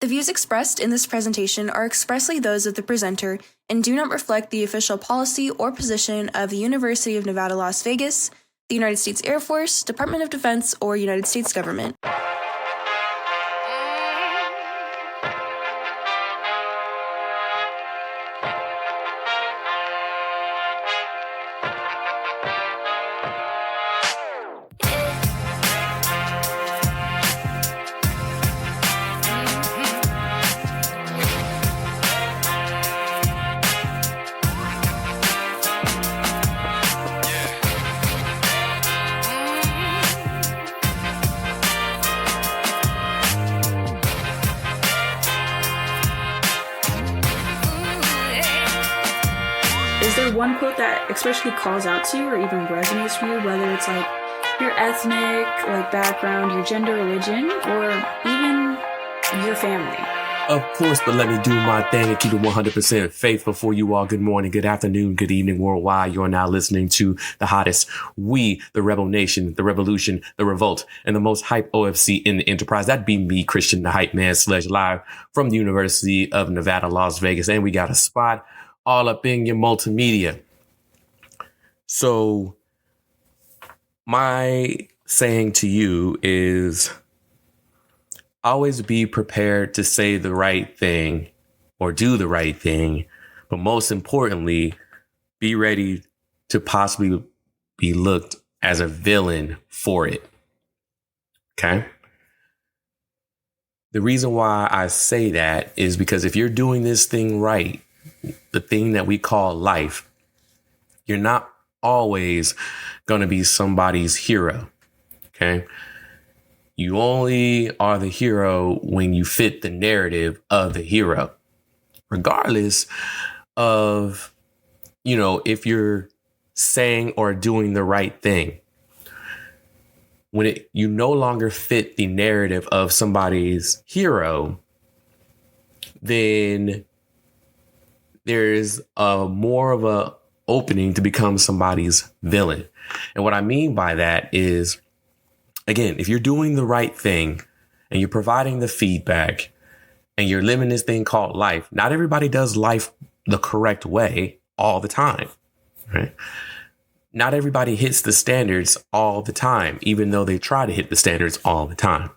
The views expressed in this presentation are expressly those of the presenter and do not reflect the official policy or position of the University of Nevada, Las Vegas, the United States Air Force, Department of Defense, or United States government. Is there one quote that especially calls out to you or even resonates for you, whether it's like your ethnic background, your gender, religion, or even your family? Of course, but let me do my thing and keep it 100% faithful for you all. Good morning, good afternoon, good evening worldwide. You are now listening to the hottest, we, the Rebel Nation, the Revolution, the Revolt, and the most hype OFC in the enterprise. That'd be me, Christian, the Hype Man, live from the University of Nevada, Las Vegas. And we got a spot all up in your multimedia. So my saying to you is always be prepared to say the right thing or do the right thing. But most importantly, be ready to possibly be looked as a villain for it. Okay. The reason why I say that is because if you're doing this thing right, the thing that we call life, you're not always going to be somebody's hero. Okay. You only are the hero when you fit the narrative of the hero, regardless of, if you're saying or doing the right thing. When you no longer fit the narrative of somebody's hero, then there's more of a opening to become somebody's villain. And what I mean by that is, again, if you're doing the right thing and you're providing the feedback and you're living this thing called life, not everybody does life the correct way all the time, right? Not everybody hits the standards all the time, even though they try to hit the standards all the time.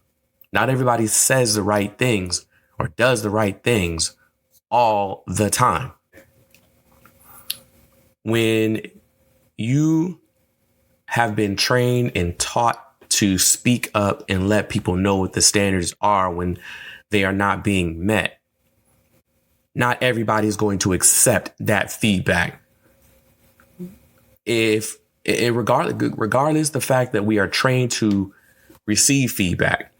Not everybody says the right things or does the right things all the time. When you have been trained and taught to speak up and let people know what the standards are when they are not being met, not everybody is going to accept that feedback. Regardless the fact that we are trained to receive feedback,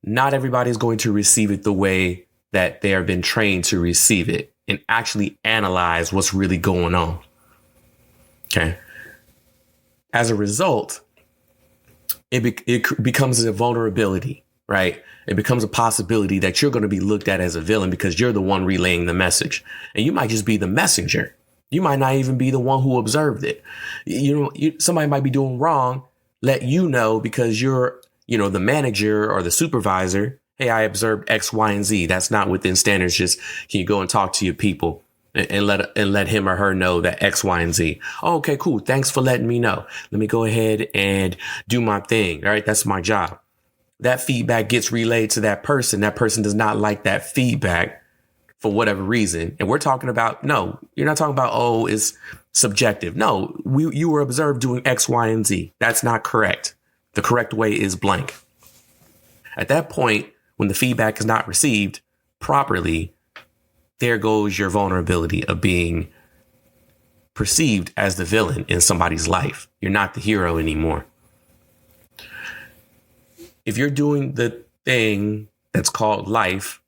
not everybody is going to receive it the way that they have been trained to receive it and actually analyze what's really going on. Okay. As a result, it becomes a vulnerability, right? It becomes a possibility that you're going to be looked at as a villain because you're the one relaying the message. And you might just be the messenger. You might not even be the one who observed it. Somebody might be doing wrong, let you know because you're, the manager or the supervisor. Hey, I observed X, Y, and Z. That's not within standards. Just can you go and talk to your people and let him or her know that X, Y, and Z. Oh, okay, cool. Thanks for letting me know. Let me go ahead and do my thing. All right. That's my job. That feedback gets relayed to that person. That person does not like that feedback for whatever reason. And we're talking about, no, you're not talking about, oh, it's subjective. No, you were observed doing X, Y, and Z. That's not correct. The correct way is blank. At that point, when the feedback is not received properly, there goes your vulnerability of being perceived as the villain in somebody's life. You're not the hero anymore. If you're doing the thing that's called life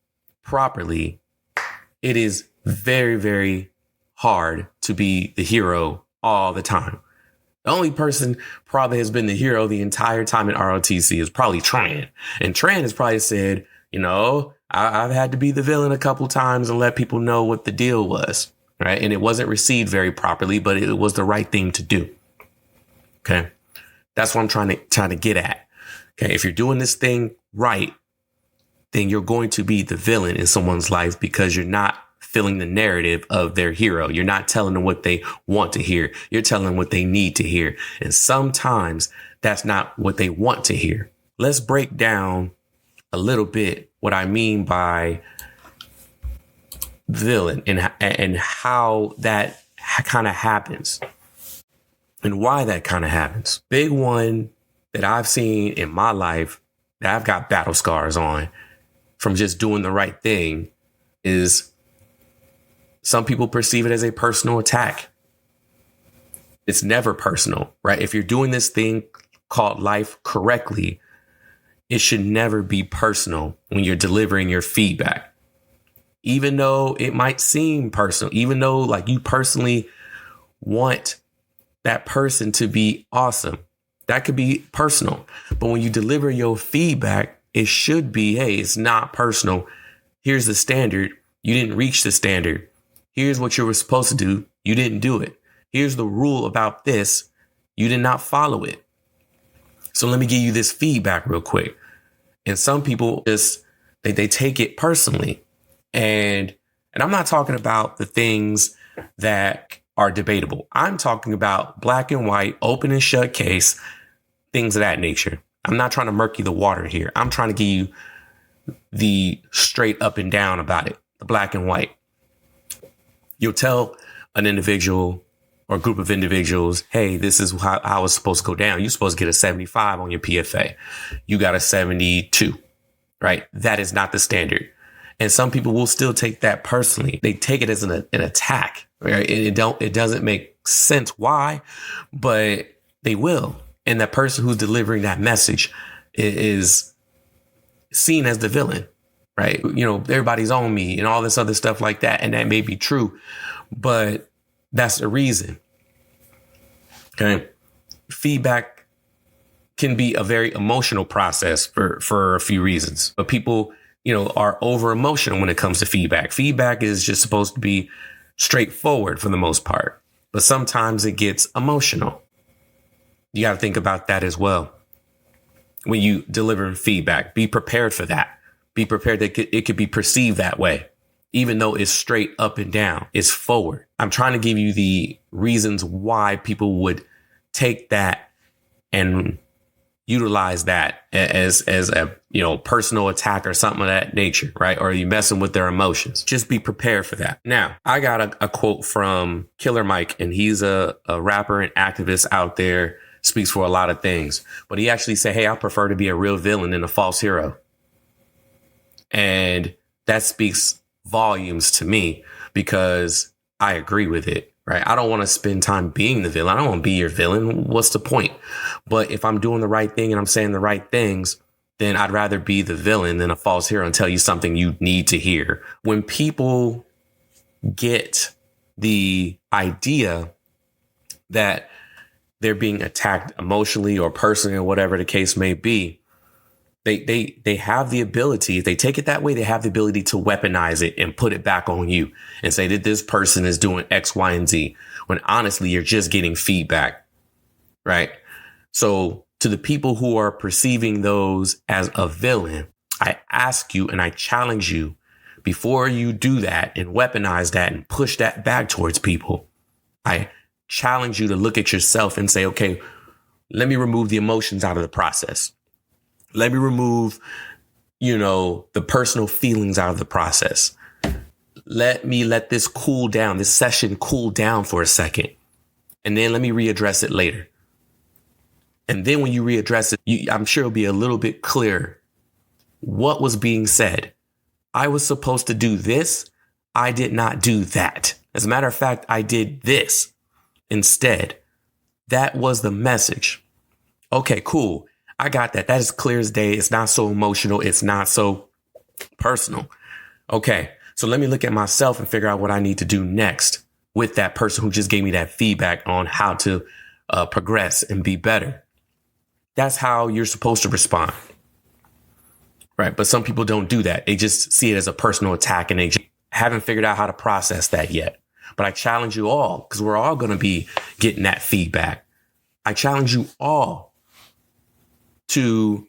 properly, it is very, very hard to be the hero all the time. The only person probably has been the hero the entire time in ROTC is probably Tran. And Tran has probably said, I've had to be the villain a couple times and let people know what the deal was. Right. And it wasn't received very properly, but it was the right thing to do. OK, that's what I'm trying to get at. OK, if you're doing this thing right, then you're going to be the villain in someone's life because you're not filling the narrative of their hero. You're not telling them what they want to hear. You're telling them what they need to hear. And sometimes that's not what they want to hear. Let's break down a little bit what I mean by villain and how that kind of happens and why that kind of happens. Big one that I've seen in my life that I've got battle scars on from just doing the right thing is some people perceive it as a personal attack. It's never personal, right? If you're doing this thing called life correctly, it should never be personal when you're delivering your feedback. Even though it might seem personal, even though like you personally want that person to be awesome, that could be personal. But when you deliver your feedback, it should be, hey, it's not personal. Here's the standard. You didn't reach the standard. Here's what you were supposed to do. You didn't do it. Here's the rule about this. You did not follow it. So let me give you this feedback real quick. And some people just, they take it personally. And I'm not talking about the things that are debatable. I'm talking about black and white, open and shut case, things of that nature. I'm not trying to murky the water here. I'm trying to give you the straight up and down about it, the black and white. You'll tell an individual or a group of individuals, hey, this is how it's supposed to go down. You're supposed to get a 75 on your PFA. You got a 72, right? That is not the standard. And some people will still take that personally. They take it as an attack, right? It doesn't make sense why, but they will. And that person who's delivering that message is seen as the villain, right? You know, everybody's on me and all this other stuff like that. And that may be true, but that's the reason. Okay. Feedback can be a very emotional process for a few reasons, but people, you know, are over emotional when it comes to feedback. Feedback is just supposed to be straightforward for the most part, but sometimes it gets emotional. You got to think about that as well. When you deliver feedback, be prepared for that. Be prepared that it could be perceived that way, even though it's straight up and down. It's forward. I'm trying to give you the reasons why people would take that and utilize that as a, you know, personal attack or something of that nature, right? Or you messing with their emotions. Just be prepared for that. Now, I got a quote from Killer Mike, and he's a rapper and activist out there, speaks for a lot of things, but he actually said, hey, I prefer to be a real villain than a false hero. And that speaks volumes to me because I agree with it, right? I don't want to spend time being the villain. I don't want to be your villain. What's the point? But if I'm doing the right thing and I'm saying the right things, then I'd rather be the villain than a false hero and tell you something you need to hear. When people get the idea that they're being attacked emotionally or personally or whatever the case may be, they have the ability, if they take it that way, they have the ability to weaponize it and put it back on you and say that this person is doing X, Y, and Z, when honestly, you're just getting feedback, right? So to the people who are perceiving those as a villain, I ask you and I challenge you, before you do that and weaponize that and push that back towards people, I challenge you to look at yourself and say, okay, let me remove the emotions out of the process. Let me remove, you know, the personal feelings out of the process. Let this cool down, this session cool down for a second. And then let me readdress it later. And then when you readdress it, I'm sure it'll be a little bit clearer what was being said. I was supposed to do this. I did not do that. As a matter of fact, I did this instead. That was the message. Okay, cool. I got that. That is clear as day. It's not so emotional. It's not so personal. Okay, so let me look at myself and figure out what I need to do next with that person who just gave me that feedback on how to progress and be better. That's how you're supposed to respond. Right. But some people don't do that. They just see it as a personal attack and they just haven't figured out how to process that yet. But I challenge you all, because we're all going to be getting that feedback. I challenge you all to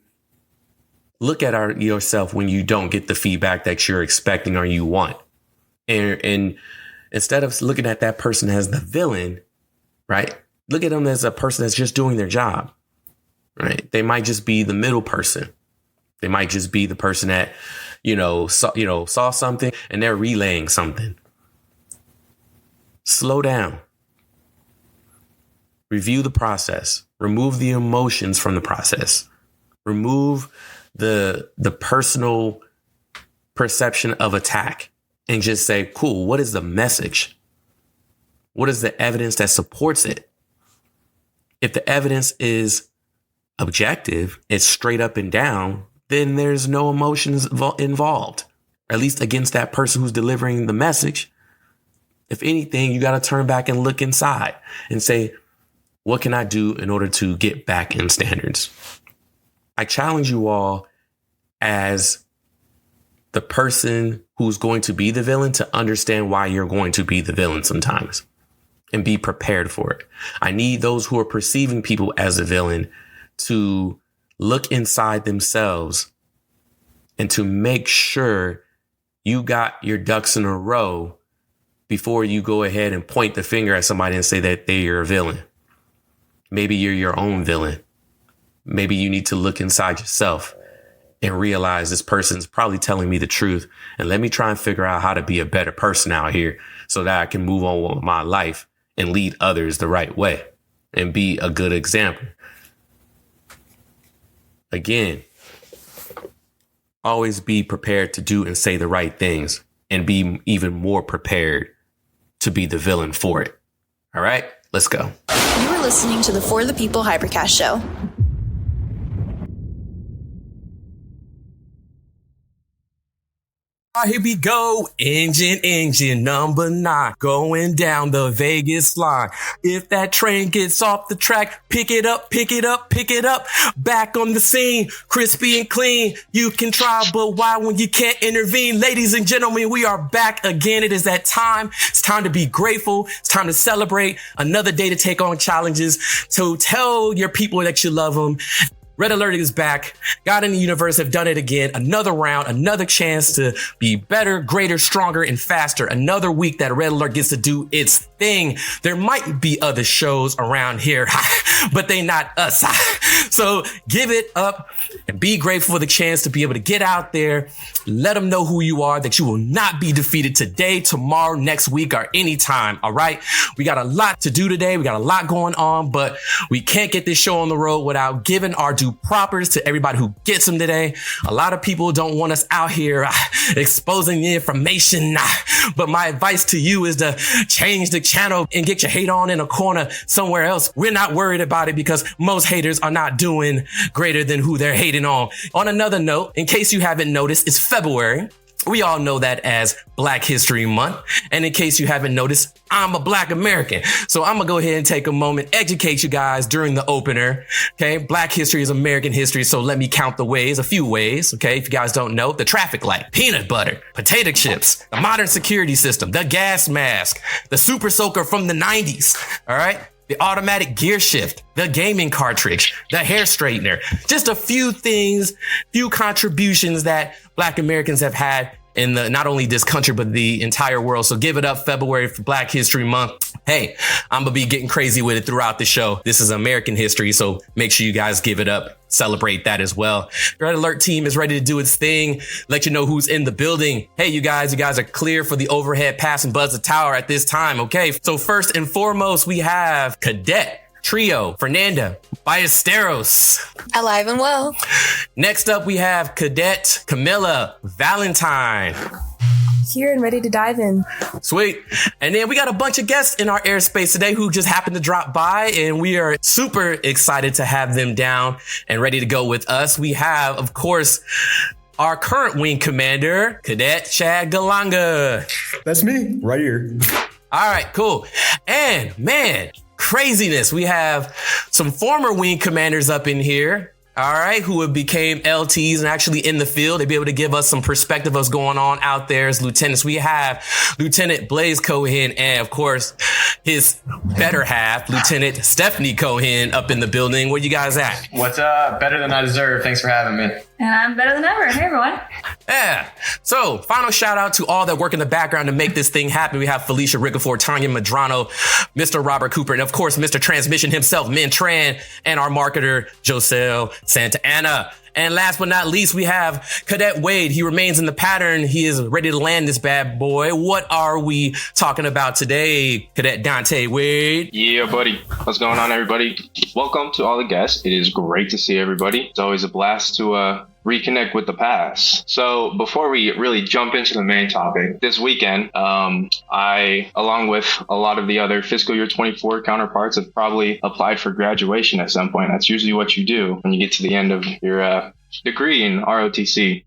look at yourself when you don't get the feedback that you're expecting or you want. And instead of looking at that person as the villain, right? Look at them as a person that's just doing their job, right? They might just be the middle person. They might just be the person that, saw something and they're relaying something. Slow down. Review the process. Remove the emotions from the process. Remove the personal perception of attack and just say, cool, what is the message? What is the evidence that supports it? If the evidence is objective, it's straight up and down, then there's no emotions involved, or at least against that person who's delivering the message. If anything, you got to turn back and look inside and say, what can I do in order to get back in standards? I challenge you all as the person who's going to be the villain to understand why you're going to be the villain sometimes and be prepared for it. I need those who are perceiving people as a villain to look inside themselves and to make sure you got your ducks in a row before you go ahead and point the finger at somebody and say that they're a villain. Maybe you're your own villain. Maybe you need to look inside yourself and realize this person's probably telling me the truth. And let me try and figure out how to be a better person out here so that I can move on with my life and lead others the right way and be a good example. Again, always be prepared to do and say the right things and be even more prepared to be the villain for it. All right, let's go. You are listening to the For the People Hypercast Show. Here we go. Engine number 9 going down the Vegas line. If that train gets off the track, pick it up. Back on the scene, crispy and clean. You can try, but why when you can't intervene? Ladies and gentlemen, we are back again. It is that time. It's time to be grateful. It's time to celebrate. Another day to take on challenges. So tell your people that you love them. Red Alert is back. God in the universe have done it again. Another round, another chance to be better, greater, stronger, and faster. Another week that Red Alert gets to do its thing. There might be other shows around here, but they not us. So give it up and be grateful for the chance to be able to get out there. Let them know who you are, that you will not be defeated today, tomorrow, next week, or anytime. All right. We got a lot to do today. We got a lot going on, but we can't get this show on the road without giving our due propers to everybody who gets them today. A lot of people don't want us out here exposing the information, but my advice to you is to change the channel and get your hate on in a corner somewhere else. We're not worried about it because most haters are not doing greater than who they're hating on. On another note, in case you haven't noticed, it's February. We all know that as Black History Month. And in case you haven't noticed, I'm a Black American. So I'm going to go ahead and take a moment, educate you guys during the opener. Okay. Black history is American history. So let me count the ways, a few ways. Okay. If you guys don't know, the traffic light, peanut butter, potato chips, the modern security system, the gas mask, the super soaker from the 90s. All right. The automatic gear shift, the gaming cartridge, the hair straightener, just a few things, few contributions that Black Americans have had in not only this country, but the entire world. So give it up, February, for Black History Month. Hey, I'm going to be getting crazy with it throughout the show. This is American history, so make sure you guys give it up. Celebrate that as well. Red Alert team is ready to do its thing. Let you know who's in the building. Hey, you guys are clear for the overhead pass and buzz the tower at this time. Okay. So first and foremost, we have Cadet Trio, Fernanda Ballesteros. Alive and well. Next up, we have Cadet Camilla Valentine. Here and ready to dive in. Sweet. And then we got a bunch of guests in our airspace today who just happened to drop by, and we are super excited to have them down and ready to go with us. We have, of course, our current wing commander, Cadet Chad Galanga. That's me right here. All right, cool. And man, craziness. We have some former wing commanders up in here. All right, who have became LTs and actually in the field. They'll be able to give us some perspective of what's going on out there as lieutenants. We have Lieutenant Blaise Cohen and, of course, his better half, Lieutenant Stephanie Cohen, up in the building. Where you guys at? What's up? Better than I deserve. Thanks for having me. And I'm better than ever. Hey, everyone. Yeah. So, final shout out to all that work in the background to make this thing happen. We have Felicia Ricafort, Tanya Madrano, Mr. Robert Cooper, and of course, Mr. Transmission himself, Min Tran, and our marketer, Joselle Santa Anna. And last but not least, we have Cadet Wade. He remains in the pattern. He is ready to land this bad boy. What are we talking about today, Cadet Dante Wade? Yeah, buddy. What's going on, everybody? Welcome to all the guests. It is great to see everybody. It's always a blast to reconnect with the past. So before we really jump into the main topic, this weekend, I, along with a lot of the other fiscal year 24 counterparts, have probably applied for graduation at some point. That's usually what you do when you get to the end of your degree in ROTC.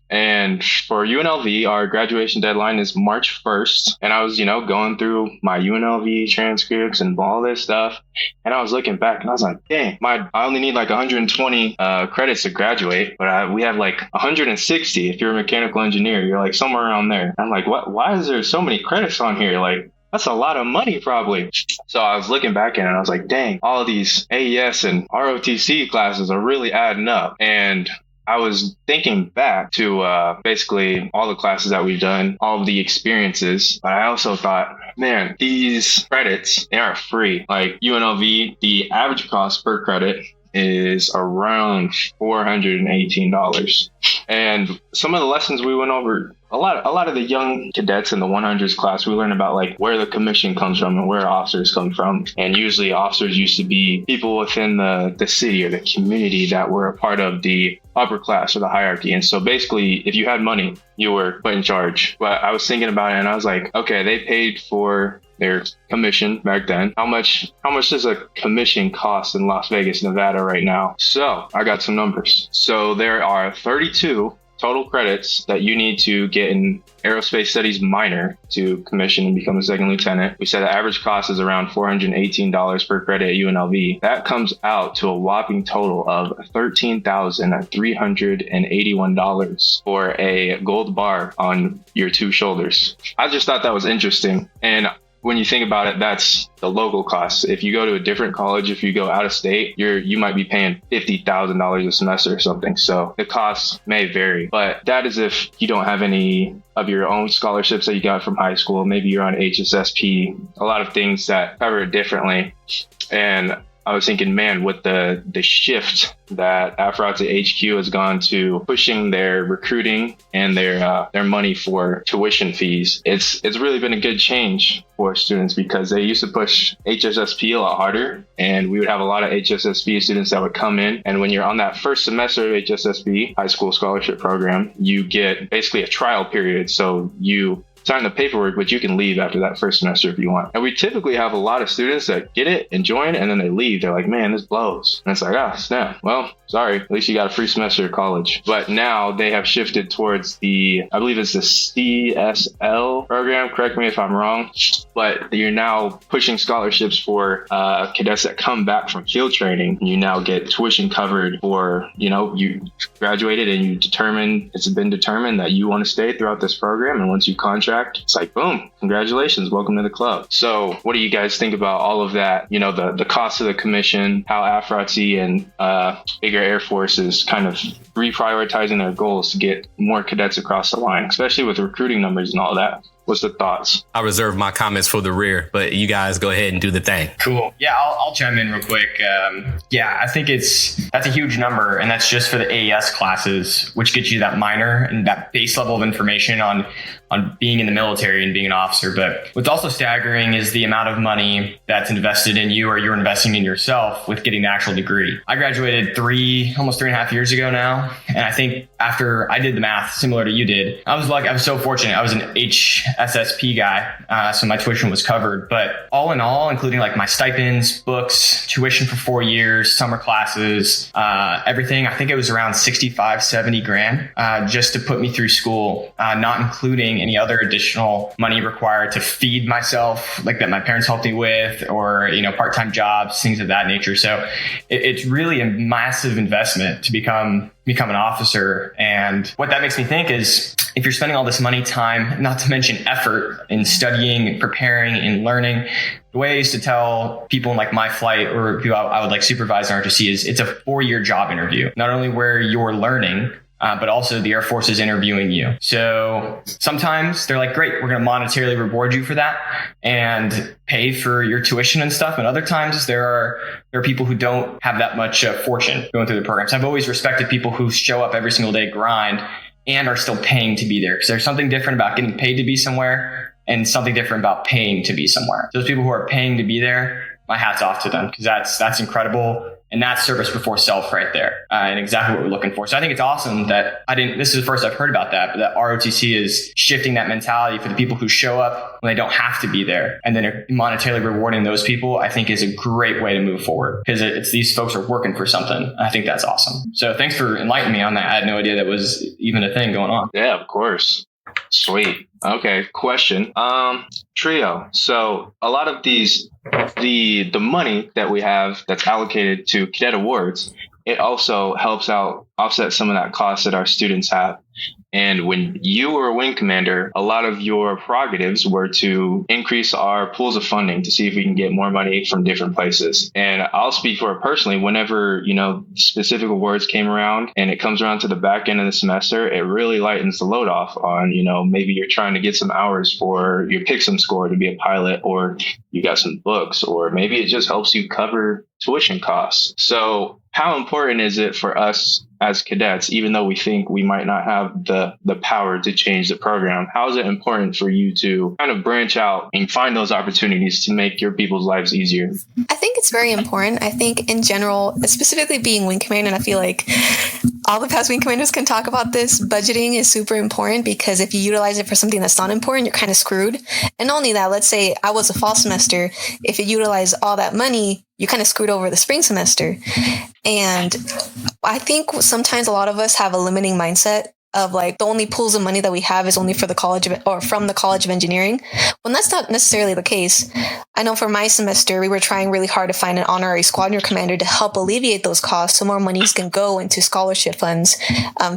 And for UNLV, our graduation deadline is March 1st. And I was, going through my UNLV transcripts and all this stuff. And I was looking back and I was like, dang, I only need like 120 credits to graduate, but we have like 160. If you're a mechanical engineer, you're like somewhere around there. And I'm like, what? Why is there so many credits on here? Like, that's a lot of money probably. So I was looking back at it and I was like, dang, all of these AES and ROTC classes are really adding up. And I was thinking back to basically all the classes that we've done, all of the experiences. But I also thought, man, these credits, they aren't free. Like UNLV, the average cost per credit is around $418. And some of the lessons we went over, a lot of the young cadets in the 100s class, we learned about like where the commission comes from and where officers come from. And usually officers used to be people within the city or the community that were a part of the upper class or the hierarchy. And so basically, if you had money, you were put in charge. But I was thinking about it and I was like, okay, they paid for their commission back then. How much does a commission cost in Las Vegas, Nevada right now? So I got some numbers. So there are 32 total credits that you need to get in aerospace studies minor to commission and become a second lieutenant. We said the average cost is around $418 per credit at UNLV. That comes out to a whopping total of $13,381 for a gold bar on your two shoulders. I just thought that was interesting. And when you think about it, that's the local cost. If you go to a different college, if you go out of state, you might be paying $50,000 a semester or something. So the costs may vary, but that is if you don't have any of your own scholarships that you got from high school. Maybe you're on HSSP, a lot of things that cover it differently. And I was thinking, man, with the shift that AFROTC HQ has gone to pushing their recruiting and their money for tuition fees, it's really been a good change for students because they used to push HSSP a lot harder, and we would have a lot of HSSP students that would come in. And when you're on that first semester of HSSP, high school scholarship program, you get basically a trial period. So you sign the paperwork, but you can leave after that first semester if you want. And we typically have a lot of students that get it and join, and then they leave. They're like, man, this blows. And it's like, snap. Well, sorry, at least you got a free semester of college. But now they have shifted towards I believe it's the CSL program. Correct me if I'm wrong. But you're now pushing scholarships for cadets that come back from field training. You now get tuition covered for, you graduated and it's been determined that you want to stay throughout this program. And once you contract, it's like, boom, congratulations, welcome to the club. So what do you guys think about all of that? The cost of the commission, how AFROTC and bigger Air Force is kind of reprioritizing their goals to get more cadets across the line, especially with recruiting numbers and all that. What's the thoughts? I reserve my comments for the rear, but you guys go ahead and do the thing. Cool. Yeah, I'll chime in real quick. I think that's a huge number, and that's just for the AES classes, which gets you that minor and that base level of information on being in the military and being an officer. But what's also staggering is the amount of money that's invested in you or you're investing in yourself with getting the actual degree. I graduated almost 3.5 years ago now. And I think after I did the math similar to you did, I was so fortunate. I was an HSSP guy. So my tuition was covered, but all in all, including like my stipends, books, tuition for 4 years, summer classes, everything, I think it was around 65, 70 grand, just to put me through school, not including any other additional money required to feed myself, like that my parents helped me with, or, part-time jobs, things of that nature. So it's really a massive investment to become an officer. And what that makes me think is if you're spending all this money, time, not to mention effort in studying and preparing and learning, the way I used to tell people in like my flight or who I would like supervise in RTC is it's a 4-year job interview, not only where you're learning, but also the Air Force is interviewing you. So sometimes they're like, great, we're going to monetarily reward you for that and pay for your tuition and stuff. And other times there are people who don't have that much fortune going through the programs. I've always respected people who show up every single day, grind, and are still paying to be there, because there's something different about getting paid to be somewhere and something different about paying to be somewhere. Those people who are paying to be there, my hat's off to them, because that's incredible. And that's service before self right there, and exactly what we're looking for. So I think it's awesome that this is the first I've heard about that, but that ROTC is shifting that mentality for the people who show up when they don't have to be there, and then monetarily rewarding those people, I think is a great way to move forward, because it's these folks are working for something. I think that's awesome. So thanks for enlightening me on that. I had no idea that was even a thing going on. Yeah, of course. Sweet. Okay. Question. Trio. So a lot of the money that we have that's allocated to cadet awards, it also helps out offset some of that cost that our students have. And when you were a wing commander, a lot of your prerogatives were to increase our pools of funding to see if we can get more money from different places. And I'll speak for it personally. Whenever, specific awards came around and it comes around to the back end of the semester, it really lightens the load off on, maybe you're trying to get some hours for your Pixum score to be a pilot, or you got some books, or maybe it just helps you cover tuition costs. So how important is it for us as cadets, even though we think we might not have the power to change the program, how is it important for you to kind of branch out and find those opportunities to make your people's lives easier? I think it's very important. I think in general, specifically being wing commander, and I feel like all the past wing commanders can talk about this, budgeting is super important, because if you utilize it for something that's not important, you're kind of screwed. And not only that, let's say I was a fall semester, if you utilize all that money, you kind of screwed over the spring semester. And I think sometimes a lot of us have a limiting mindset of like the only pools of money that we have is only for the college from the College of Engineering. When that's not necessarily the case. I know for my semester, we were trying really hard to find an honorary squadron commander to help alleviate those costs so more monies can go into scholarship funds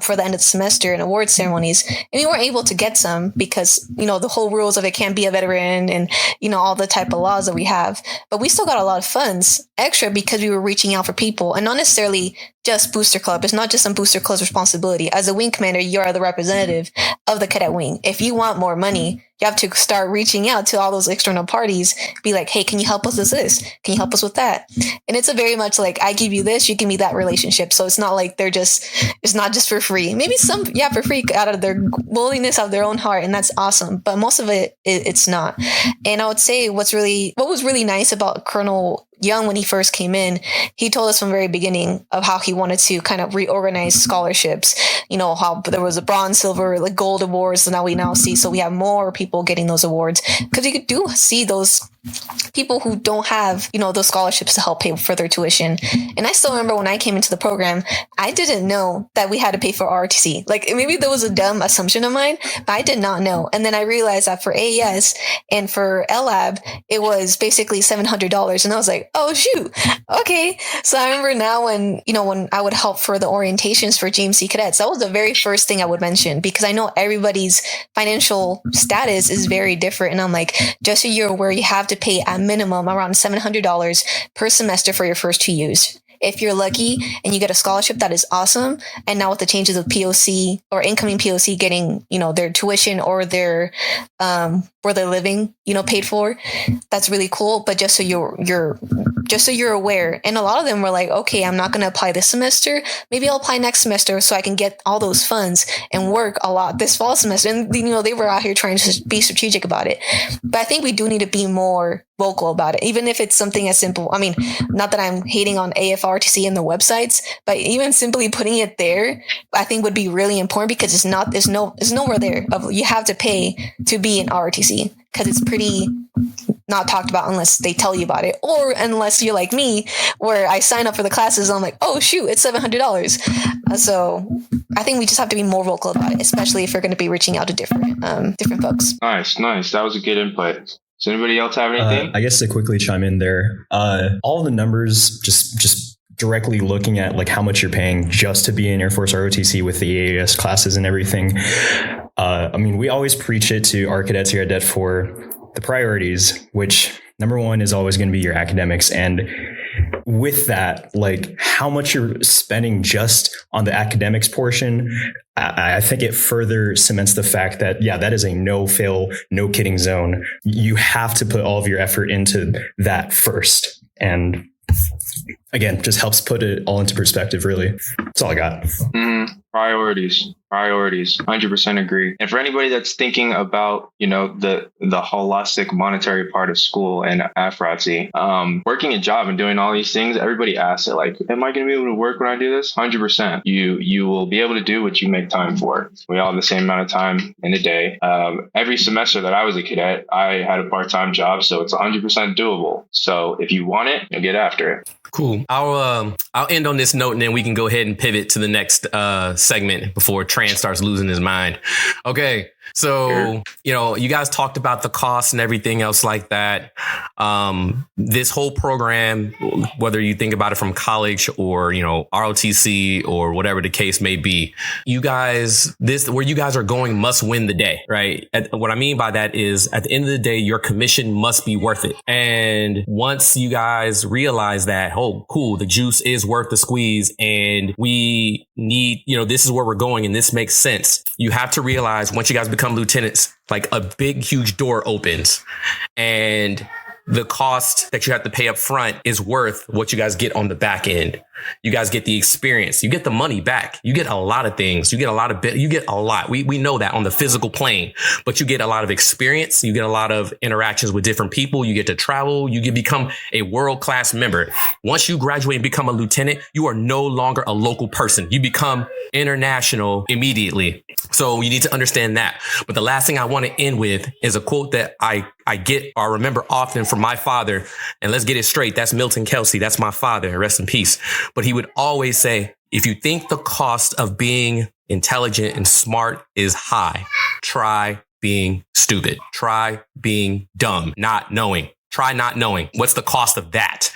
for the end of the semester and award ceremonies. And we weren't able to get some because, the whole rules of it can't be a veteran and, all the type of laws that we have. But we still got a lot of funds extra because we were reaching out for people, and not necessarily just Booster Club. It's not just some Booster Club's responsibility. As a wing commander, you are the representative of the cadet wing. If you want more money, you have to start reaching out to all those external parties, be like, hey, can you help us with this? Can you help us with that? And it's a very much like, I give you this, you give me that relationship. So it's not like it's not just for free. Maybe some, for free out of their willingness of their own heart. And that's awesome. But most of it's not. And I would say what was really nice about Colonel Young when he first came in, he told us from the very beginning of how he wanted to kind of reorganize scholarships, how there was a bronze, silver, like gold awards. So now we see, so we have more people getting those awards, because you do see those people who don't have, those scholarships to help pay for their tuition. And I still remember when I came into the program, I didn't know that we had to pay for ROTC. Like maybe there was a dumb assumption of mine, but I did not know. And then I realized that for AES and for LAB, it was basically $700. And I was like, oh shoot. Okay. So I remember now when I would help for the orientations for GMC cadets, that was the very first thing I would mention, because I know everybody's financial status is very different. And I'm like, just so you're aware, you have to pay at minimum around $700 per semester for your first 2 years. If you're lucky and you get a scholarship, that is awesome. And now with the changes of POC or incoming POC getting, their tuition or their where they're living, paid for, that's really cool. But just so you're aware. And a lot of them were like, okay, I'm not going to apply this semester. Maybe I'll apply next semester so I can get all those funds and work a lot this fall semester. And, they were out here trying to be strategic about it. But I think we do need to be more vocal about it, even if it's something as simple. I mean, not that I'm hating on AFROTC and the websites, but even simply putting it there, I think would be really important, because it's nowhere there. You have to pay to be an ROTC, because it's pretty not talked about unless they tell you about it, or unless you're like me, where I sign up for the classes and I'm like, oh shoot, it's $700. So I think we just have to be more vocal about it, especially if we're going to be reaching out to different folks. Nice. That was a good input. Does anybody else have anything? I guess to quickly chime in there, all the numbers, just directly looking at like how much you're paying just to be in Air Force ROTC with the AAS classes and everything. We always preach it to our cadets here at Det for the priorities, which number one is always going to be your academics. And with that, like how much you're spending just on the academics portion, I think it further cements the fact that, yeah, that is a no fail, no kidding zone. You have to put all of your effort into that first. And again, just helps put it all into perspective, really. That's all I got. Priorities, 100% agree. And for anybody that's thinking about, the holistic monetary part of school and AFROTC, working a job and doing all these things, everybody asks it, like, am I going to be able to work when I do this? 100%. You will be able to do what you make time for. We all have the same amount of time in a day. Every semester that I was a cadet, I had a part-time job, so it's 100% doable. So if you want it, you'll get after it. Cool. I'll end on this note, and then we can go ahead and pivot to the next segment before Tran starts losing his mind. Okay. So, you guys talked about the costs and everything else like that. This whole program, whether you think about it from college or, ROTC or whatever the case may be, you guys, where you guys are going must win the day, right? What I mean by that is at the end of the day, your commission must be worth it. And once you guys realize that, oh, cool, the juice is worth the squeeze and we need, this is where we're going and this makes sense. You have to realize once you guys become lieutenants, like a big, huge door opens and the cost that you have to pay up front is worth what you guys get on the back end. You guys get the experience. You get the money back. You get a lot of things. You get a lot. We know that on the physical plane, but you get a lot of experience. You get a lot of interactions with different people. You get to travel. You become a world-class member. Once you graduate and become a lieutenant, you are no longer a local person. You become international immediately. So you need to understand that. But the last thing I want to end with is a quote that I get or remember often from my father. And let's get it straight. That's Milton Kelsey. That's my father. Rest in peace. But he would always say, if you think the cost of being intelligent and smart is high, try being stupid. Try being dumb, not knowing. Try not knowing. What's the cost of that?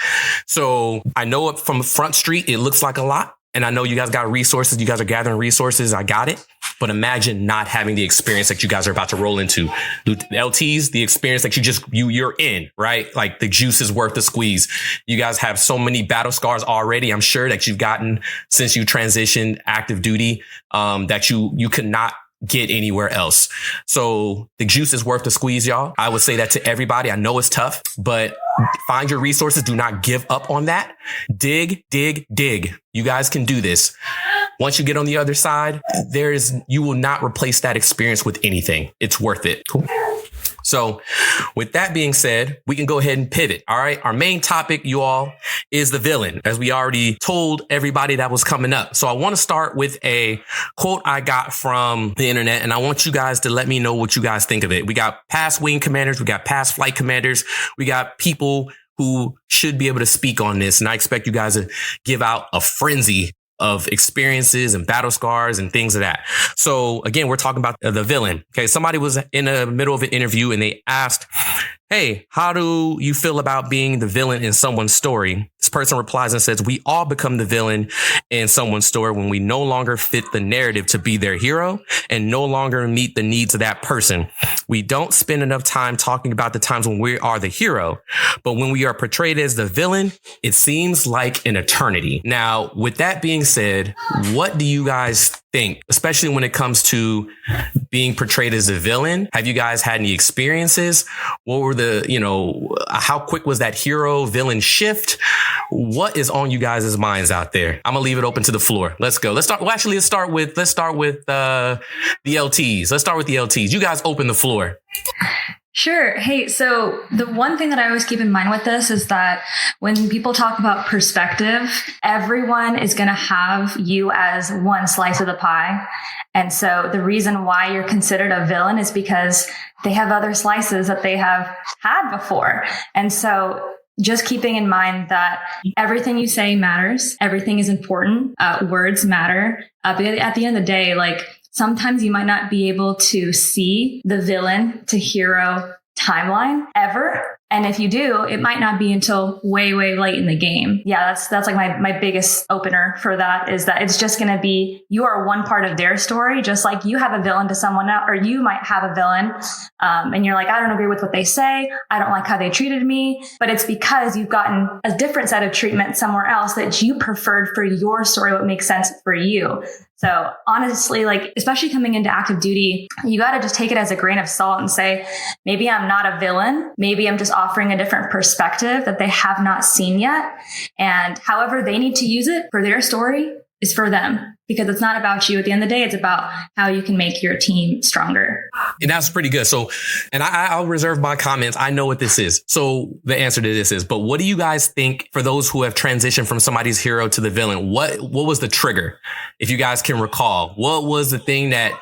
So I know from Front Street, it looks like a lot. And I know you guys got resources. You guys are gathering resources. I got it. But imagine not having the experience that you guys are about to roll into. The LTs, the experience that you're in, right? Like the juice is worth the squeeze. You guys have so many battle scars already. I'm sure that you've gotten since you transitioned active duty, that you could not get anywhere else. So the juice is worth the squeeze, y'all. I would say that to everybody. I know it's tough, but find your resources. Do not give up on that. Dig, dig, dig. You guys can do this. Once you get on the other side, you will not replace that experience with anything. It's worth it. Cool. So with that being said, we can go ahead and pivot. All right. Our main topic, you all, is the villain, as we already told everybody that was coming up. So I want to start with a quote I got from the internet, and I want you guys to let me know what you guys think of it. We got past wing commanders. We got past flight commanders. We got people who should be able to speak on this. And I expect you guys to give out a frenzy of experiences and battle scars and things of that. So again, we're talking about the villain. Okay. Somebody was in the middle of an interview and they asked, hey, how do you feel about being the villain in someone's story? This person replies and says, we all become the villain in someone's story when we no longer fit the narrative to be their hero and no longer meet the needs of that person. We don't spend enough time talking about the times when we are the hero, but when we are portrayed as the villain, it seems like an eternity. Now, with that being said, what do you guys think, especially when it comes to being portrayed as a villain? Have you guys had any experiences? What were how quick was that hero villain shift? What is on you guys' minds out there? I'm gonna leave it open to the floor. Let's go. Let's start with the LTs. Let's start with the LTs. You guys open the floor. Sure. Hey, so the one thing that I always keep in mind with this is that when people talk about perspective, everyone is going to have you as one slice of the pie. And so the reason why you're considered a villain is because they have other slices that they have had before. And so just keeping in mind that everything you say matters. Everything is important. Words matter. But at the end of the day, like, sometimes you might not be able to see the villain to hero timeline ever, And if you do, it might not be until way, way late in the game. Yeah, that's like my biggest opener for that, is that it's just going to be, you are one part of their story, just like you have a villain to someone else, or you might have a villain. And you're like, I don't agree with what they say. I don't like how they treated me. But it's because you've gotten a different set of treatment somewhere else that you preferred for your story, what makes sense for you. So honestly, like, especially coming into active duty, you got to just take it as a grain of salt and say, maybe I'm not a villain. Maybe I'm just offering a different perspective that they have not seen yet. And however they need to use it for their story is for them, because it's not about you. At the end of the day, it's about how you can make your team stronger. And that's pretty good. So, and I'll reserve my comments. I know what this is. So the answer to this is, but what do you guys think, for those who have transitioned from somebody's hero to the villain? What was the trigger? If you guys can recall, what was the thing that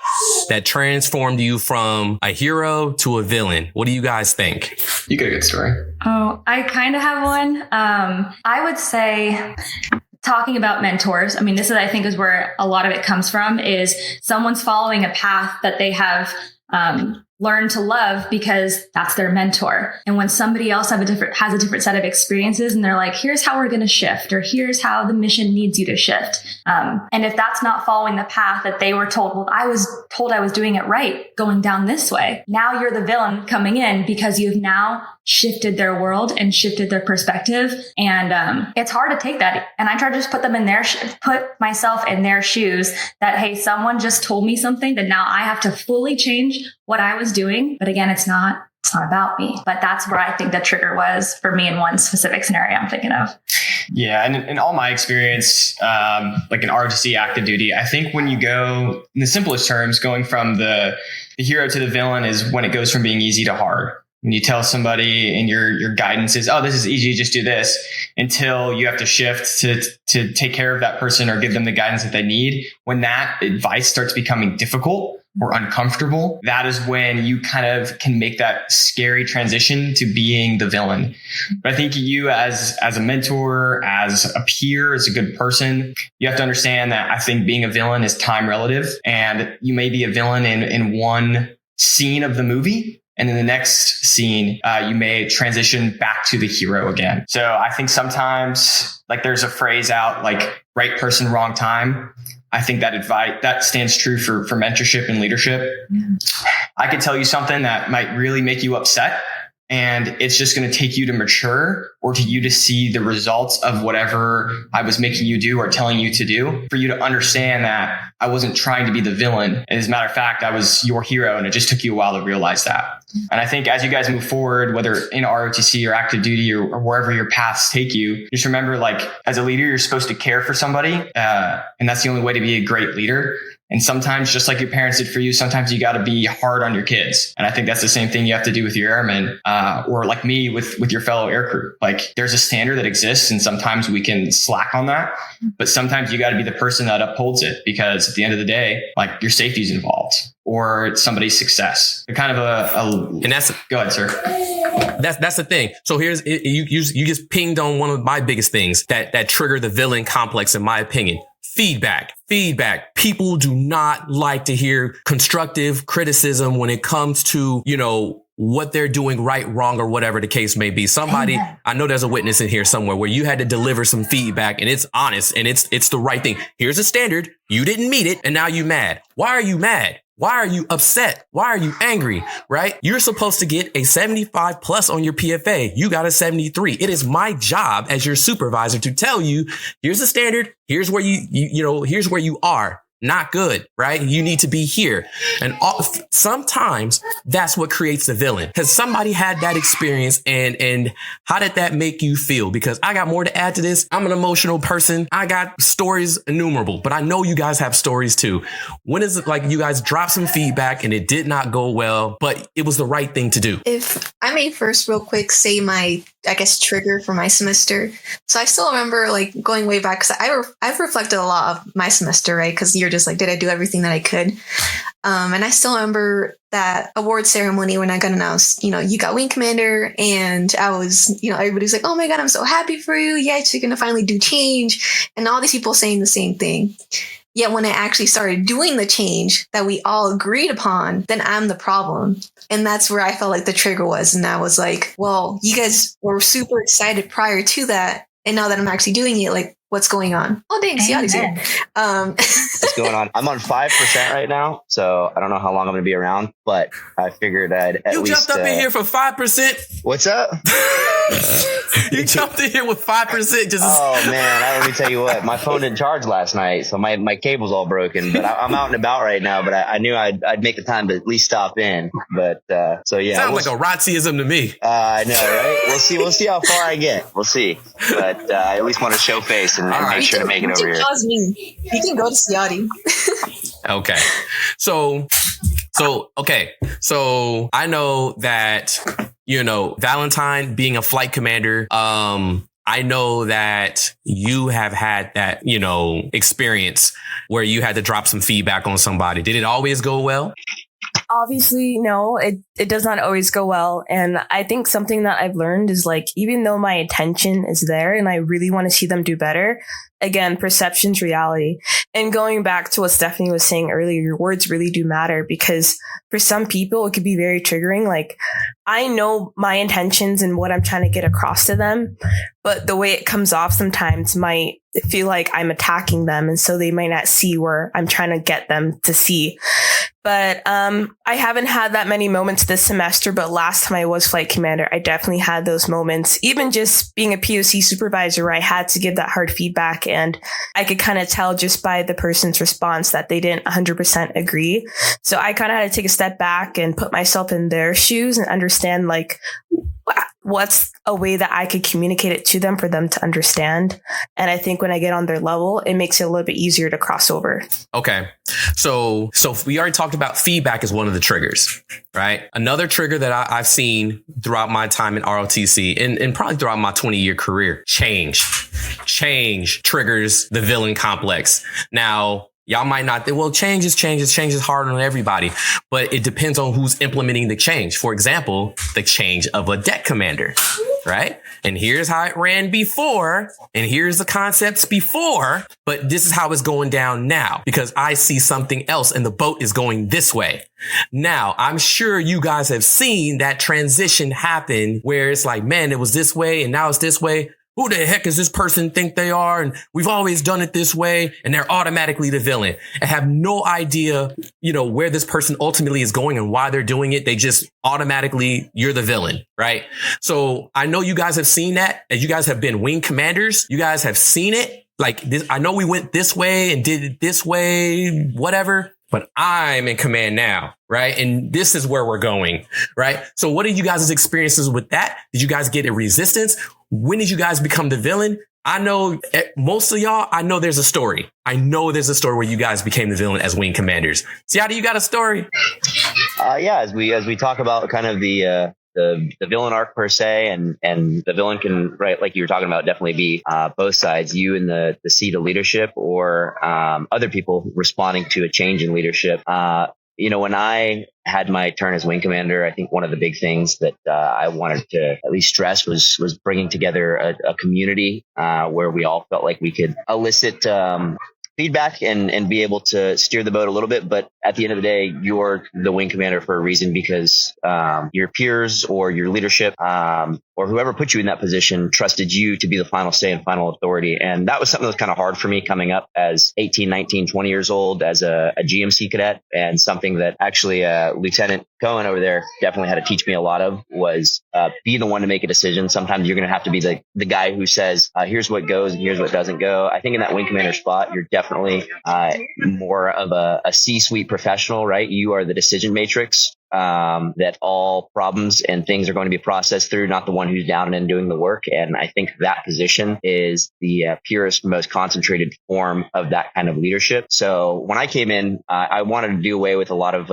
transformed you from a hero to a villain? What do you guys think? You got a good story. Oh, I kind of have one. I would say, talking about mentors, I mean, this is, I think, is where a lot of it comes from, is someone's following a path that they have learned to love because that's their mentor. And when somebody else has a different set of experiences and they're like, here's how we're going to shift, or here's how the mission needs you to shift. And if that's not following the path that they were told, well, I was told I was doing it right, going down this way. Now you're the villain coming in because you've now shifted their world and shifted their perspective. And it's hard to take that. And I try to just put myself in their shoes, that, hey, someone just told me something that now I have to fully change what I was doing. But again, it's not about me. But that's where I think the trigger was for me in one specific scenario I'm thinking of. Yeah. And in all my experience, like in ROTC active duty, I think when you go, in the simplest terms, going from the hero to the villain is when it goes from being easy to hard. When you tell somebody and your guidance is, oh, this is easy, just do this, until you have to shift to take care of that person or give them the guidance that they need. When that advice starts becoming difficult or uncomfortable, that is when you kind of can make that scary transition to being the villain. But I think you as a mentor, as a peer, as a good person, you have to understand that I think being a villain is time relative, and you may be a villain in one scene of the movie, and in the next scene, you may transition back to the hero again. So I think sometimes, like, there's a phrase out like right person, wrong time. I think that advice that stands true for mentorship and leadership. I could tell you something that might really make you upset, and it's just going to take you to mature, or to you to see the results of whatever I was making you do or telling you to do, for you to understand that I wasn't trying to be the villain. And as a matter of fact, I was your hero, and it just took you a while to realize that. And I think as you guys move forward, whether in ROTC or active duty or wherever your paths take you, just remember, like, as a leader, you're supposed to care for somebody. And that's the only way to be a great leader. And sometimes, just like your parents did for you, sometimes you got to be hard on your kids. And I think that's the same thing you have to do with your airmen, or like me with your fellow aircrew. Like, there's a standard that exists, and sometimes we can slack on that. But sometimes you got to be the person that upholds it, because at the end of the day, like, your safety is involved, or it's somebody's success. They're kind of and that's go ahead, sir. That's the thing. So here's you just pinged on one of my biggest things that trigger the villain complex, in my opinion. Feedback. People do not like to hear constructive criticism when it comes to, what they're doing right, wrong, or whatever the case may be. Somebody, I know there's a witness in here somewhere where you had to deliver some feedback, and it's honest and it's the right thing. Here's a standard. You didn't meet it, and now you mad. Why are you mad? Why are you upset? Why are you angry? Right? You're supposed to get a 75 plus on your PFA. You got a 73. It is my job as your supervisor to tell you, here's the standard. Here's where here's where you are. Not good, right? You need to be here. And sometimes that's what creates the villain. Has somebody had that experience, and how did that make you feel? Because I got more to add to this. I'm an emotional person. I got stories innumerable, but I know you guys have stories too. When is it like you guys dropped some feedback and it did not go well, but it was the right thing to do? If I may first real quick say my, trigger for my semester. So I still remember, like, going way back, because I've reflected a lot of my semester, right? Because you're just like, did I do everything that I could? And I still remember that award ceremony when I got announced, you got wing commander, and I was, everybody's like, oh my God, I'm so happy for you. Yes, you're going to finally do change. And all these people saying the same thing. Yet when I actually started doing the change that we all agreed upon, then I'm the problem. And that's where I felt like the trigger was. And I was like, well, you guys were super excited prior to that. And now that I'm actually doing it, like, what's going on? Oh, dang, Ciotti's here. What's going on? I'm on 5% right now, so I don't know how long I'm going to be around, but I figured I'd at least... You jumped up in here for 5%? What's up? You jumped in here with 5%. Oh, man, let me tell you what. My phone didn't charge last night, so my cable's all broken, but I'm out and about right now, but I knew I'd make the time to at least stop in. But, so yeah. Sounds like a ROTCism to me. I know, right? We'll see how far I get. We'll see. But I at least want to show face and make sure to make it over here. You can go to Ciotti. Okay. So I know that, Valentine being a flight commander, I know that you have had that, experience where you had to drop some feedback on somebody. Did it always go well? Obviously, no, it does not always go well. And I think something that I've learned is like, even though my intention is there and I really want to see them do better, again, perception's reality. And going back to what Stephanie was saying earlier, your words really do matter, because for some people, it could be very triggering. Like, I know my intentions and what I'm trying to get across to them, but the way it comes off sometimes might feel like I'm attacking them. And so they might not see where I'm trying to get them to see. But I haven't had that many moments this semester, but last time I was flight commander, I definitely had those moments. Even just being a POC supervisor, where I had to give that hard feedback, and I could kind of tell just by the person's response that they didn't 100% agree. So I kind of had to take a step back and put myself in their shoes and understand, like, what's a way that I could communicate it to them for them to understand. And I think when I get on their level, it makes it a little bit easier to cross over. Okay. So we already talked about feedback as one of the triggers, right? Another trigger that I've seen throughout my time in ROTC and probably throughout my 20-year career, change triggers the villain complex. Now, y'all might not think, well, change is hard on everybody, but it depends on who's implementing the change. For example, the change of a deck commander, right? And here's how it ran before, and here's the concepts before, but this is how it's going down now, because I see something else and the boat is going this way. Now, I'm sure you guys have seen that transition happen where it's like, man, it was this way and now it's this way. Who the heck does this person think they are? And we've always done it this way. And they're automatically the villain. I have no idea, where this person ultimately is going and why they're doing it. They just automatically, you're the villain, right? So I know you guys have seen that, and you guys have been wing commanders. You guys have seen it. Like this, I know we went this way and did it this way, whatever. But I'm in command now, right? And this is where we're going, right? So what are you guys' experiences with that? Did you guys get a resistance? When did you guys become the villain? I know most of y'all, I know there's a story. I know there's a story where you guys became the villain as wing commanders. Ciotti, you got a story? Yeah, as we talk about kind of the villain arc per se, and the villain can, right, like you were talking about, definitely be both sides, you in the seat of leadership, or other people responding to a change in leadership. When I had my turn as wing commander, I think one of the big things that I wanted to at least stress was bringing together a community where we all felt like we could elicit feedback and be able to steer the boat a little bit. But at the end of the day, you're the wing commander for a reason, because your peers or your leadership or whoever put you in that position trusted you to be the final say and final authority. And that was something that was kind of hard for me coming up as 18, 19, 20 years old as a GMC cadet, and something that actually Lieutenant Cohen over there definitely had to teach me a lot of was be the one to make a decision. Sometimes you're going to have to be the guy who says, here's what goes and here's what doesn't go. I think in that wing commander spot, you're definitely more of a C-suite professional, right? You are the decision matrix that all problems and things are going to be processed through, not the one who's down and doing the work. And I think that position is the purest, most concentrated form of that kind of leadership. So when I came in, I wanted to do away with a lot of,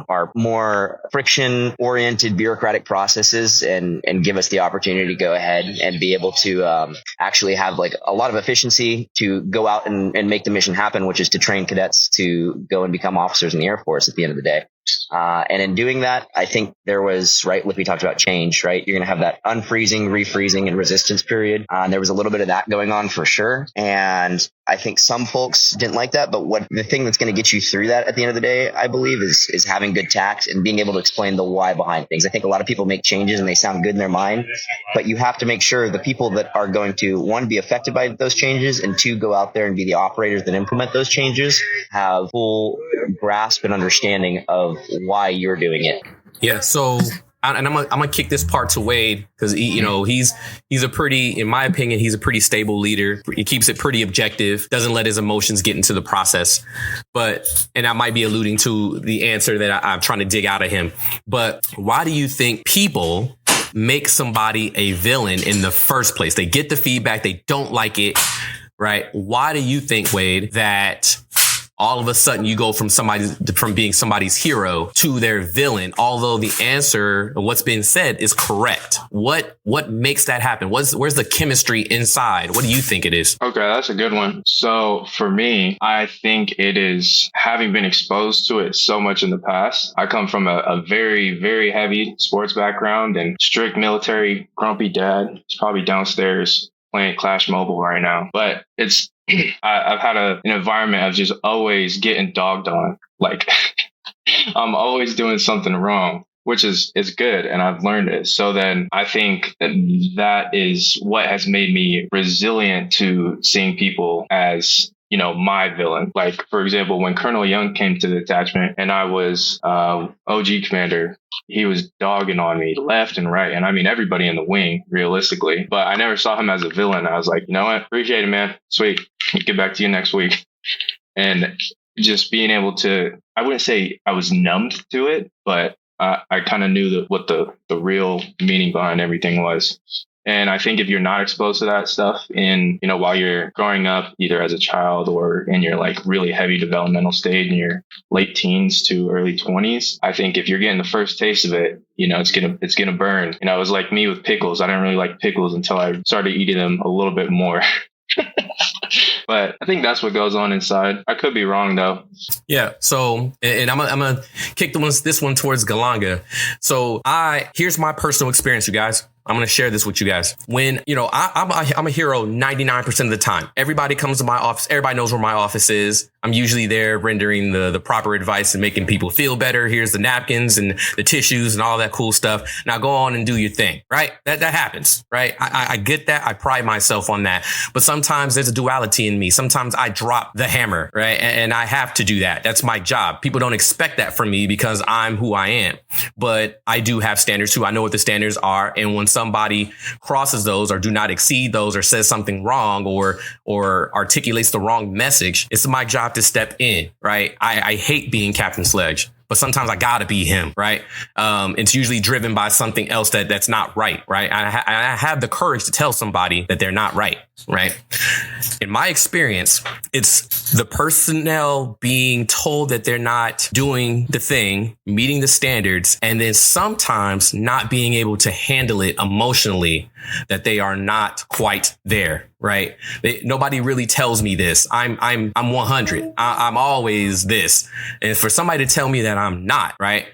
our more friction oriented bureaucratic processes and give us the opportunity to go ahead and be able to actually have like a lot of efficiency to go out and make the mission happen, which is to train cadets to go and become officers in the Air Force at the end of the day. And in doing that, I think there was, right, like we talked about change, right? You're going to have that unfreezing, refreezing, and resistance period. And there was a little bit of that going on for sure. And I think some folks didn't like that, but what the thing that's going to get you through that at the end of the day, I believe, is having good tact and being able to explain the why behind things. I think a lot of people make changes and they sound good in their mind, but you have to make sure the people that are going to, one, be affected by those changes, and two, go out there and be the operators that implement those changes, have full grasp and understanding of why you're doing it. Yeah. So, and I'm gonna kick this part to Wade, because he's a pretty, in my opinion, he's a pretty stable leader. He keeps it pretty objective, doesn't let his emotions get into the process. And I might be alluding to the answer that I'm trying to dig out of him. But why do you think people make somebody a villain in the first place? They get the feedback, they don't like it, right? Why do you think, Wade, that all of a sudden you go from being somebody's hero to their villain, although the answer, what's been said, is correct? What makes that happen? Where's the chemistry inside? What do you think it is? Okay, that's a good one. So for me, I think it is having been exposed to it so much in the past. I come from a very, very heavy sports background and strict military, grumpy dad. He's probably downstairs playing Clash Mobile right now, but I've had an environment of just always getting dogged on. Like I'm always doing something wrong, which is good. And I've learned it. So then I think that is what has made me resilient to seeing people as, my villain. Like, for example, when Colonel Young came to the detachment and I was OG commander, he was dogging on me left and right. And I mean, everybody in the wing, realistically. But I never saw him as a villain. I was like, you know what? Appreciate it, man. Sweet. I'll get back to you next week. And just being able to, I wouldn't say I was numbed to it, but I kind of knew what the real meaning behind everything was. And I think if you're not exposed to that stuff while you're growing up, either as a child or in your like really heavy developmental stage in your late teens to early 20s, I think if you're getting the first taste of it, it's gonna burn. It was like me with pickles. I didn't really like pickles until I started eating them a little bit more. But I think that's what goes on inside. I could be wrong though. Yeah. So, and I'm gonna kick this one towards Galanga. So here's my personal experience, you guys. I'm going to share this with you guys. When, I'm a hero 99% of the time. Everybody comes to my office. Everybody knows where my office is. I'm usually there rendering the proper advice and making people feel better. Here's the napkins and the tissues and all that cool stuff. Now go on and do your thing, right? That happens, right? I get that. I pride myself on that. But sometimes there's a duality in me. Sometimes I drop the hammer, right? And I have to do that. That's my job. People don't expect that from me because I'm who I am. But I do have standards too. I know what the standards are. And when somebody crosses those or do not exceed those or says something wrong or articulates the wrong message, it's my job to step in, right? I hate being Captain Sledge, but sometimes I gotta be him, right? It's usually driven by something else that's not right, right? I have the courage to tell somebody that they're not right, right? In my experience, it's the personnel being told that they're not doing the thing, meeting the standards, and then sometimes not being able to handle it emotionally, that they are not quite there, right? Nobody really tells me this. I'm 100. I'm always this. And for somebody to tell me that I'm not, right?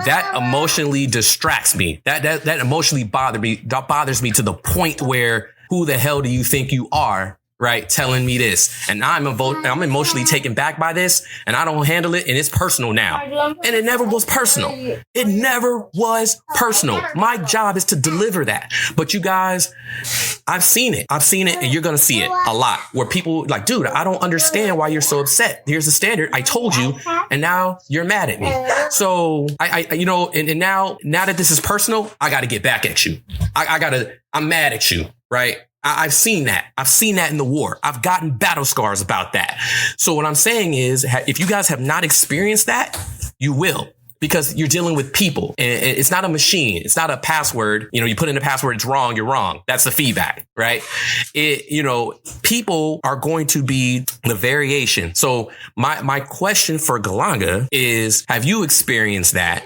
That emotionally distracts me. That emotionally bothers me to the point where who the hell do you think you are? Right, telling me this, and I'm emotionally taken back by this, and I don't handle it, and it's personal now. And it never was personal. It never was personal. My job is to deliver that. But you guys, I've seen it, and you're gonna see it a lot. Where people like, dude, I don't understand why you're so upset. Here's the standard. I told you, and now you're mad at me. So and now that this is personal, I got to get back at you. I'm mad at you, right? I've seen that. I've seen that in the war. I've gotten battle scars about that. So what I'm saying is, if you guys have not experienced that, you will. Because you're dealing with people, and it's not a machine. It's not a password. You put in a password, it's wrong. You're wrong. That's the feedback, right? People are going to be the variation. So my question for Galanga is, have you experienced that?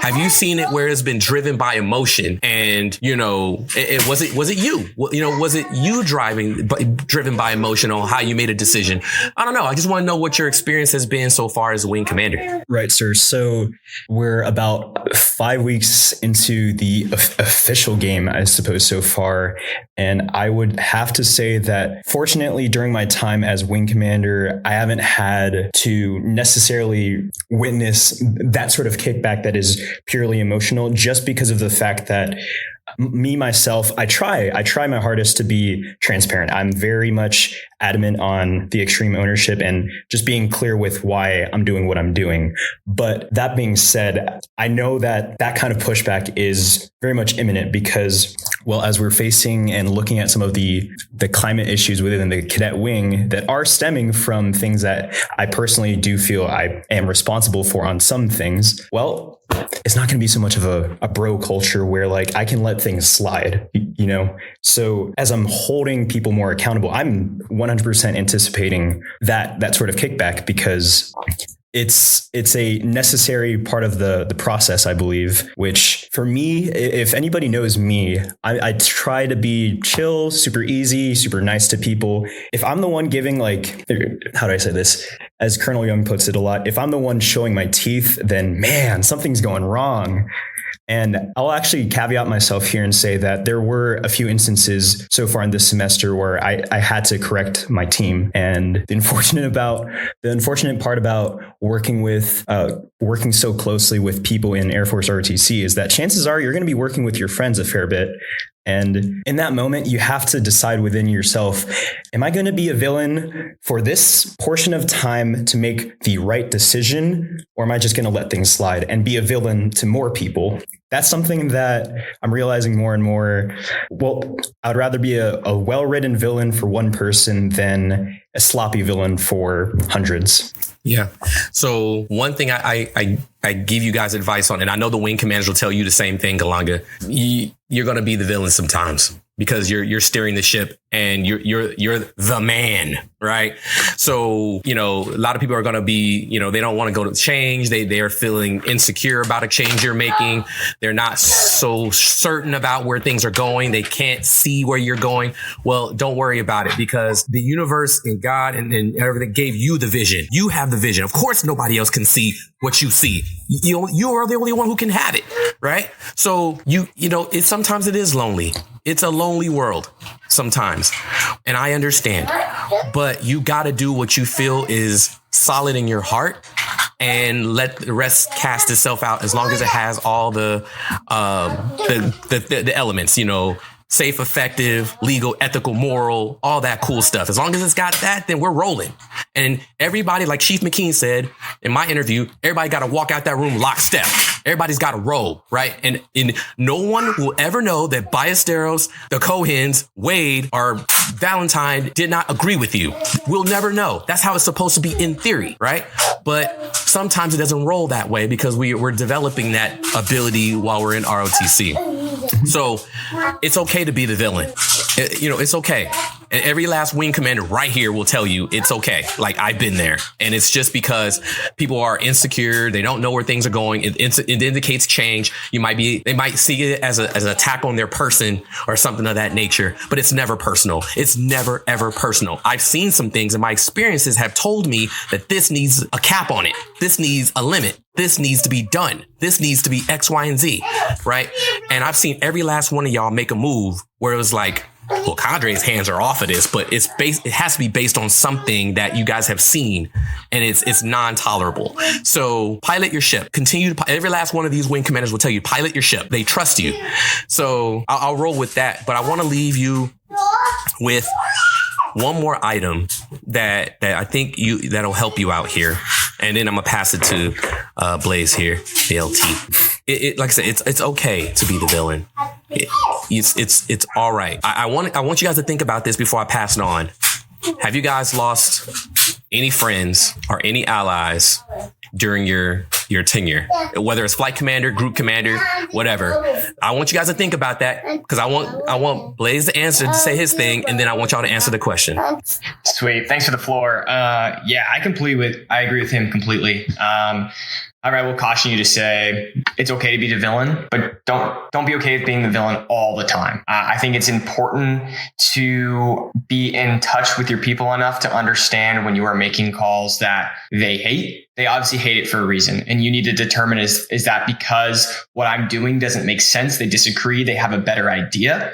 Have you seen it where it's been driven by emotion? And, was it you? Was it you driven by emotion on how you made a decision? I don't know. I just want to know what your experience has been so far as a wing commander. Right, sir. So we're about 5 weeks into the official game, I suppose, so far. And I would have to say that fortunately during my time as wing commander, I haven't had to necessarily witness that sort of kickback that is purely emotional, just because of the fact that me, myself, I try my hardest to be transparent. I'm very much adamant on the extreme ownership and just being clear with why I'm doing what I'm doing. But that being said, I know that that kind of pushback is very much imminent because, well, as we're facing and looking at some of the climate issues within the cadet wing that are stemming from things that I personally do feel I am responsible for on some things, well, it's not going to be so much of a bro culture where like I can let things slide, you know? So as I'm holding people more accountable, I'm 100% anticipating that sort of kickback because it's a necessary part of the process, I believe, which for me, if anybody knows me, I try to be chill, super easy, super nice to people. If I'm the one giving like, how do I say this? As Colonel Young puts it a lot, if I'm the one showing my teeth, then man, something's going wrong. And I'll actually caveat myself here and say that there were a few instances so far in this semester where I had to correct my team. And the unfortunate part about working so closely with people in Air Force ROTC is that chances are you're going to be working with your friends a fair bit. And in that moment, you have to decide within yourself, am I going to be a villain for this portion of time to make the right decision? Or am I just going to let things slide and be a villain to more people? That's something that I'm realizing more and more. Well, I'd rather be a well-written villain for one person than a sloppy villain for hundreds. Yeah. So one thing I give you guys advice on, and I know the wing commanders will tell you the same thing, Galanga. You're going to be the villain sometimes because you're steering the ship and you're the man, right? So, you know, a lot of people are going to be, you know, they don't want to go to change. They are feeling insecure about a change you're making. They're not so certain about where things are going. They can't see where you're going. Well, don't worry about it because the universe and God and everything gave you the vision. You have the vision. Of course, nobody else can see what you see. You are the only one who can have it, right? So you know, sometimes it is lonely. It's a lonely world sometimes. And I understand, but you got to do what you feel is solid in your heart and let the rest cast itself out as long as it has all the elements, you know, safe, effective, legal, ethical, moral, all that cool stuff. As long as it's got that, then we're rolling. And everybody, like Chief McKean said in my interview, everybody got to walk out that room lockstep. Everybody's got to roll, right? And no one will ever know that Ballesteros, the Cohens, Wade, or Valentine did not agree with you. We'll never know. That's how it's supposed to be in theory, right? But sometimes it doesn't roll that way because we're developing that ability while we're in ROTC. So it's okay to be the villain. It's okay. And every last wing commander right here will tell you it's okay. Like I've been there. And it's just because people are insecure. They don't know where things are going. It indicates change. They might see it as an attack on their person or something of that nature, but it's never personal. It's never, ever personal. I've seen some things and my experiences have told me that this needs a cap on it. This needs a limit. This needs to be done. This needs to be X, Y, and Z. Right. And I've seen every last one of y'all make a move where it was like, well, Cadre's hands are off of this, but it has to be based on something that you guys have seen and it's non-tolerable. So pilot your ship. Continue to every last one of these wing commanders will tell you, pilot your ship. They trust you. So I'll roll with that, but I want to leave you with one more item that I think that'll help you out here. And then I'm going to pass it to Blaise here, the LT. Like I said, it's okay to be the villain. It's all right. I want you guys to think about this before I pass it on. Have you guys lost any friends or any allies during your tenure, whether it's flight commander, group commander, whatever? I want you guys to think about that because I want Blaise to say his thing, and then I want y'all to answer the question. Sweet. Thanks for the floor. Yeah, I agree with him completely. I will caution you to say it's okay to be the villain, but don't be okay with being the villain all the time. I think it's important to be in touch with your people enough to understand when you are making calls that they hate, they obviously hate it for a reason. And you need to determine is that because what I'm doing doesn't make sense, they disagree, they have a better idea,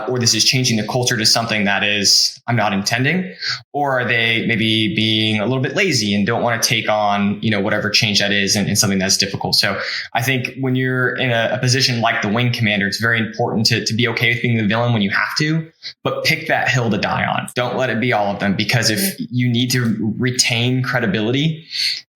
or this is changing the culture to something that is I'm not intending, or are they maybe being a little bit lazy and don't want to take on, whatever change that is and something that's difficult. So I think when you're in a position like the wing commander, it's very important to be okay with being the villain when you have to, but pick that hill to die on. Don't let it be all of them, because if you need to retain credibility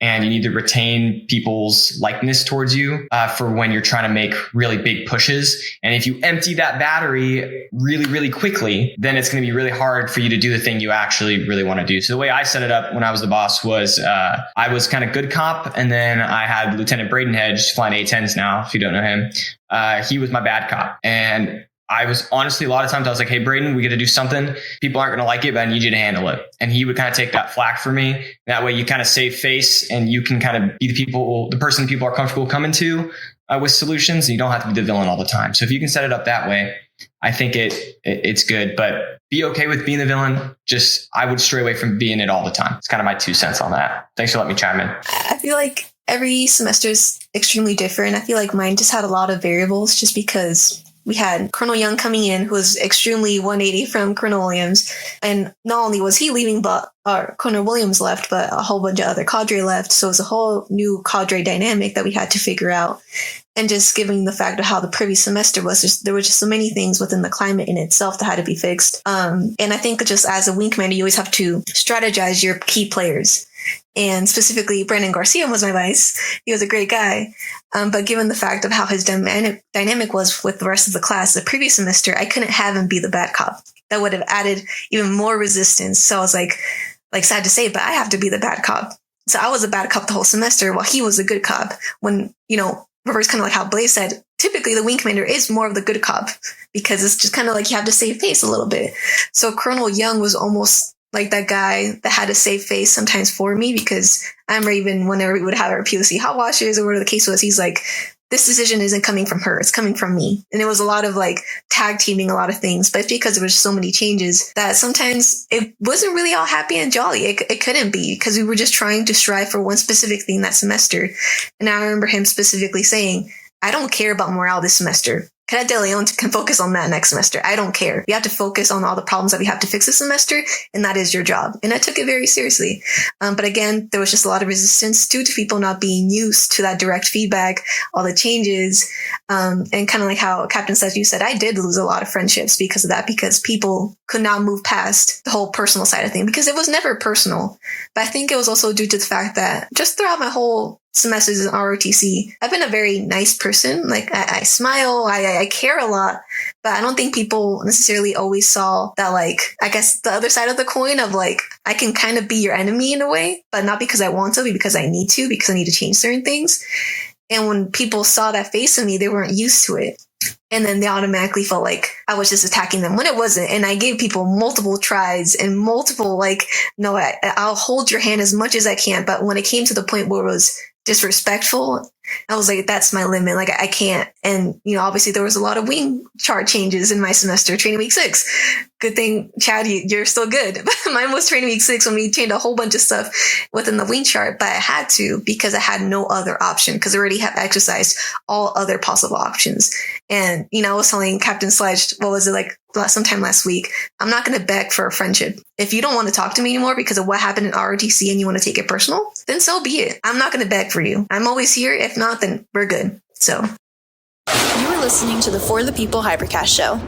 and you need to retain people's likeness towards you for when you're trying to make really big pushes. And if you empty that battery really, really quickly, then it's going to be really hard for you to do the thing you actually really want to do. So the way I set it up when I was the boss was I was kind of good cop. And then I had Lieutenant Braden Hedge flying A-10s now, if you don't know him. He was my bad cop. And I was honestly, a lot of times I was like, hey, Braden, we got to do something. People aren't going to like it, but I need you to handle it. And he would kind of take that flack for me. That way you kind of save face and you can kind of be the person people are comfortable coming to with solutions. And you don't have to be the villain all the time. So if you can set it up that way, I think it's good, but be okay with being the villain. I would stray away from being it all the time. It's kind of my 2 cents on that. Thanks for letting me chime in. I feel like every semester is extremely different. I feel like mine just had a lot of variables just because we had Colonel Young coming in, who was extremely 180 from Colonel Williams. And not only was he leaving, but Colonel Williams left, but a whole bunch of other cadre left. So it was a whole new cadre dynamic that we had to figure out. And just given the fact of how the previous semester was, there were just so many things within the climate in itself that had to be fixed. And I think just as a wing commander, you always have to strategize your key players. And specifically, Brandon Garcia was my vice. He was a great guy. But given the fact of how his dynamic was with the rest of the class the previous semester, I couldn't have him be the bad cop. That would have added even more resistance. So I was like sad to say, but I have to be the bad cop. So I was a bad cop the whole semester while he was a good cop. When, reverse kind of like how Blaise said, typically the wing commander is more of the good cop because it's just kind of like you have to save face a little bit. So Colonel Young was almost like that guy that had to save face sometimes for me, because I remember even whenever we would have our POC hot washes or whatever the case was, he's like, this decision isn't coming from her, it's coming from me. And it was a lot of like tag teaming a lot of things, but it's because there was so many changes that sometimes it wasn't really all happy and jolly. It couldn't be, because we were just trying to strive for one specific thing that semester. And I remember him specifically saying, I don't care about morale this semester. Cadet De Leon can focus on that next semester. I don't care. You have to focus on all the problems that we have to fix this semester, and that is your job. And I took it very seriously. But again, there was just a lot of resistance due to people not being used to that direct feedback, all the changes, and kind of like how Captain says, you said, I did lose a lot of friendships because of that, because people could not move past the whole personal side of things, because it was never personal. But I think it was also due to the fact that just throughout my whole semesters in ROTC, I've been a very nice person. Like I smile, I care a lot, but I don't think people necessarily always saw that, like, I guess the other side of the coin of like, I can kind of be your enemy in a way, but not because I want to, but because I need to, because I need to change certain things. And when people saw that face of me, they weren't used to it. And then they automatically felt like I was just attacking them when it wasn't. And I gave people multiple tries and multiple, like, no, I'll hold your hand as much as I can. But when it came to the point where it was disrespectful, I was like, that's my limit. Like, I can't. And, obviously there was a lot of wing chart changes in my semester, training week 6. Good thing, Chad, you're still good. Mine was training week 6 when we changed a whole bunch of stuff within the wing chart, but I had to because I had no other option, because I already have exercised all other possible options. And, I was telling Captain Sledge, what was it, like sometime last week, I'm not going to beg for a friendship. If you don't want to talk to me anymore because of what happened in ROTC and you want to take it personal, then so be it. I'm not going to beg for you. I'm always here. If not, then we're good. So. You are listening to the For the People Hypercast show.